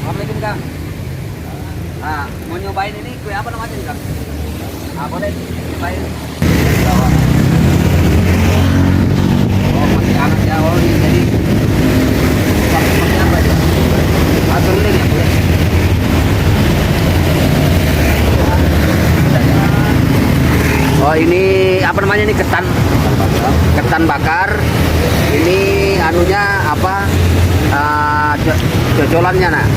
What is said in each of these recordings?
Assalamualaikum Kang. Nah, mau nyobain ini kue apa namanya nih Kang? Ah, boleh nyobain. Oh, masih hangat ya. Oh, ini jadi seperti apa ya? Atur ini ya, Bu ya. Oh, ini apa namanya nih, ketan bakar. Ini anunya apa? Cocolannya nah.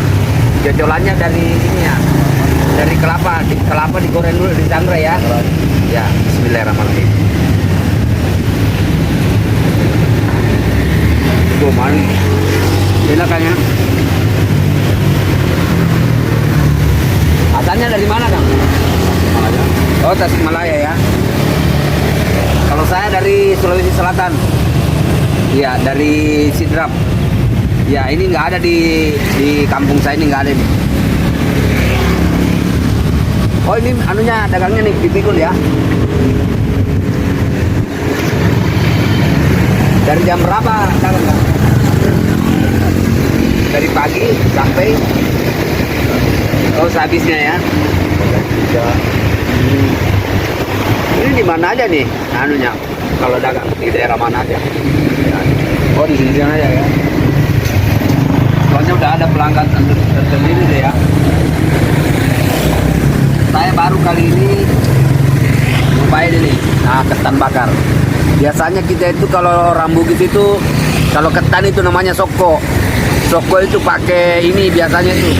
Cocolannya dari ini ya. Dari kelapa digoreng dulu di sangrai ya. Ya, bismillahirrahmanirrahim. Tuh, manis. Enak kan ya? Asalnya dari mana, Kang? Oh, Tasikmalaya ya. Kalau saya dari Sulawesi Selatan. Ya, dari Sidrap. Ya, ini nggak ada di kampung saya, ini nggak ada nih. Oh, ini anunya dagangnya nih dipikul ya. Dari jam berapa dagang, Kang? Dari pagi sampai sehabisnya ya. Ini di mana aja nih anunya? Kalau dagang di daerah mana aja? Oh, di sini aja ya. Soalnya udah ada pelanggan tersendiri deh ya. Saya baru kali ini nyobain ini, ketan bakar. Biasanya kita itu kalau Rambugis itu, kalau ketan itu namanya soko. Soko itu pakai ini biasanya itu,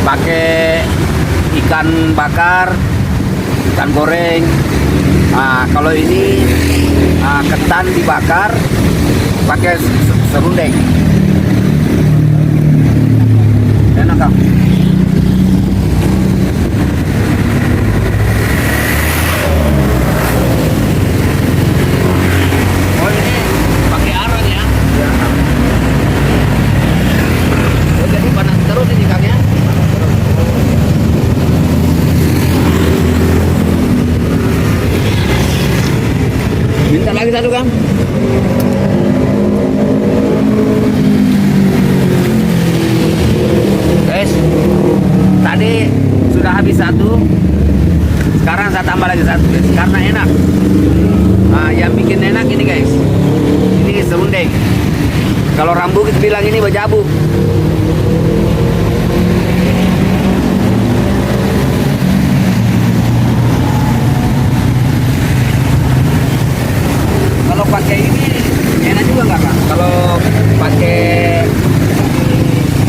pakai ikan bakar, ikan goreng. Nah, kalau ini ketan dibakar pakai serundeng. Enak Kang. Oh, ini pakai arang ya? Ya. Oh, jadi panas terus ini Kang ya? Panas terus. Minta lagi satu Kang. Guys, tadi sudah habis satu, sekarang saya tambah lagi satu guys, karena enak. Nah, yang bikin enak ini guys, ini serundeng. Kalau Rambugis bilang ini bajabu. Kalau pakai ini enak juga nggak Kang? Kalau pakai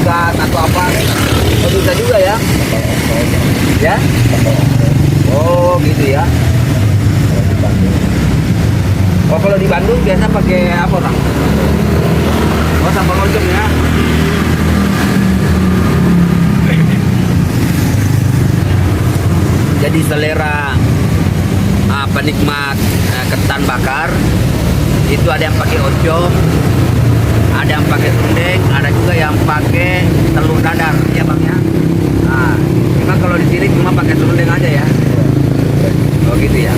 ikan atau apa, oh, bisa juga ya? Ya? Oh gitu ya? Oh, kalau di Bandung biasa pakai apa orang? Oh, sambal oncom ya? Jadi selera penikmat ketan bakar itu ada yang pakai oncom, ada yang pakai serundeng, ada juga yang pakai telur dadar ya Bang ya. Nah, memang kalau di sini cuma pakai serundeng aja ya. Oh gitu ya.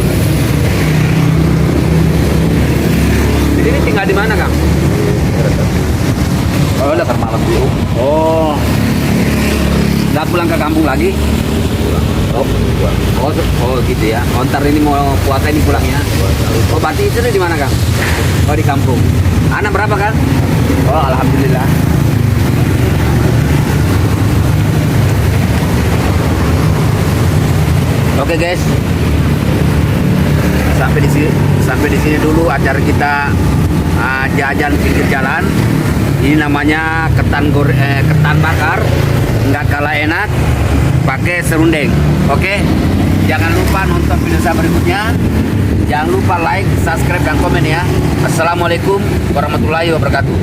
Jadi ini tinggal di mana Kang? Oh, udah malam dulu. Oh, nggak pulang ke kampung lagi? Oh gitu ya. Oh, ntar ini mau puasa ini pulang ya. Oh, berarti itu di mana Kang? Oh, di kampung. Anak berapa Kang? Oh, alhamdulillah. Oke guys, sampai di sini dulu acara kita jajan pinggir jalan. Ini namanya ketan bakar, nggak kalah enak, pakai serundeng. Oke, jangan lupa nonton video saya berikutnya. Jangan lupa like, subscribe, dan komen ya. Assalamualaikum warahmatullahi wabarakatuh.